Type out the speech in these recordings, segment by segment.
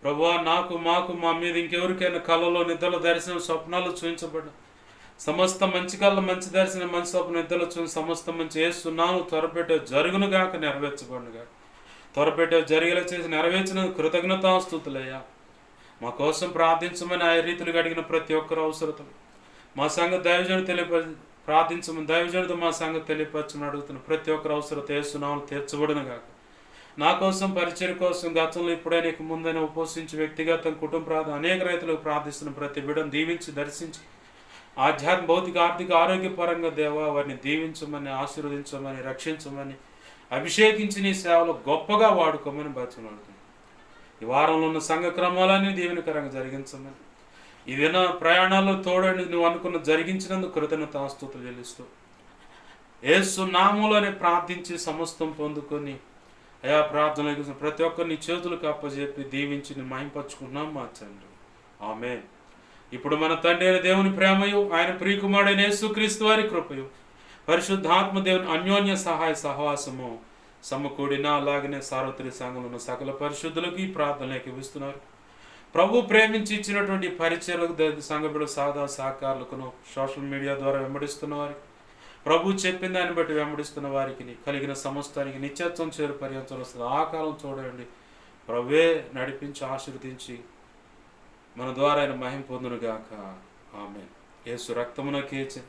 ప్రభువా, నాకు మాకు మా మీద ఇంకెవరికైనా కళలో నిద్రలో దర్శనం స్వప్నాలు చూపించబడ్డ సమస్త మంచి కళ్ళ మంచి దర్శనం మంచి స్వప్న నిద్రలో చూసి సమస్త మంచి వేస్తున్నాను త్వరపెట్టే జరుగును గాక నెరవేర్చబడిన గాక త్వరపెట్టే జరిగేలా చేసి నెరవేర్చిన కృతజ్ఞతాస్తుతులయ్యా. మా కోసం ప్రార్థించమని ఆ రీతిలో అడిగిన ప్రతి ఒక్కరు అవసరతలు మా సంఘ దైవజనుడు ప్రార్థించమని దైవజనుడితో మా సంగతి తెలియపరచమని అడుగుతున్న ప్రతి ఒక్కరు అవసరత వేస్తున్నాము తీర్చబడిన గాక. నా కోసం పరిచయం కోసం గతంలో ఇప్పుడే నీకు ముందైనా ఉపవసించి వ్యక్తిగత కుటుంబ ప్రార్థన అనేక రైతులకు ప్రార్థిస్తున్న ప్రతి బిడ్డను దీవించి దర్శించి ఆధ్యాత్మిక భౌతిక ఆర్థిక ఆరోగ్యపరంగా దేవా వారిని దీవించమని ఆశీర్వదించమని రక్షించమని అభిషేకించి నీ సేవలో గొప్పగా వాడుకోమని బతిమాలుతున్నాను. ఈ వారంలో ఉన్న సంఘ క్రమాలన్నీ దీవెనకరంగా జరిగించమని ఈ దిన ప్రయాణాల్లో తోడని నువ్వు అనుకున్న జరిగించినందుకు కృతజ్ఞతాస్తుతులు చెల్లిస్తూ యేసు నామములోనే ప్రార్థించి సమస్తం పొందుకొని అయా ప్రార్థనలు ప్రతి ఒక్కరిని చేతులకు అప్పజెప్పి దీవించి నేను మహింపరచుకున్నాం మా తండ్రి. ఆమేన్. ఇప్పుడు మన తండ్రి అయిన దేవుని ప్రేమయు ఆయన ప్రియకుమారుడైన యేసుక్రీస్తు వారి కృపయు పరిశుద్ధాత్మ దేవుని అన్యోన్య సహాయ సహవాసము సమకూడిన అలాగనే సార్వత్రిక సంఘంలో ఉన్న సకల పరిశుద్ధులకు ఈ ప్రార్థనలు ఇస్తున్నారు. ప్రభు ప్రేమించి ఇచ్చినటువంటి పరిచయాలకు సంఘబిడ సాధా సహకారులకును సోషల్ మీడియా ద్వారా వెంబడిస్తున్న వారికి ప్రభు చెప్పిన దాన్ని బట్టి వెంబడిస్తున్న వారికి కలిగిన సమస్తానికి నిత్యత్వం చేరు పర్యంతం వస్తుంది. ఆ కాలం చూడండి. ప్రభువే నడిపించి ఆశీర్వదించి మన ద్వారా ఆయన మహిమ పొందునుగాక. ఆమేన్. యేసు రక్తమునకేచే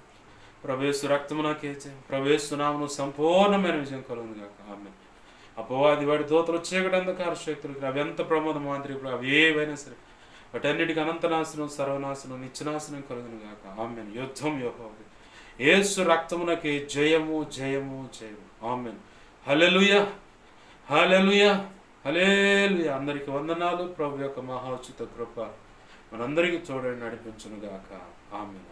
ప్రవేశు రక్తమునకేచే ప్రవేశు నామను సంపూర్ణమైన విజయం కలుగునుగాక. ఆమేన్. అపవాది వాడి దూతలు చీకటి అంధకార శక్తులకి అవి ఎంత ప్రమాదం మాదిరి అవి ఏవైనా సరే వాటన్నిటికీ అనంతనాశనం సర్వనాశనం నిత్యనాశనం కలుగునుగాక. ఆమేన్. యుద్ధం యెహోవాది. యేసు రక్తమునకి జయము జయము జయము. ఆమేన్. హల్లెలూయా హల్లెలూయా హల్లెలూయా. అందరికీ వందనాలు. ప్రభు యొక్క మహోచిత కృప మనందరికీ చూడండి నడిపించునుగాక. ఆమేన్.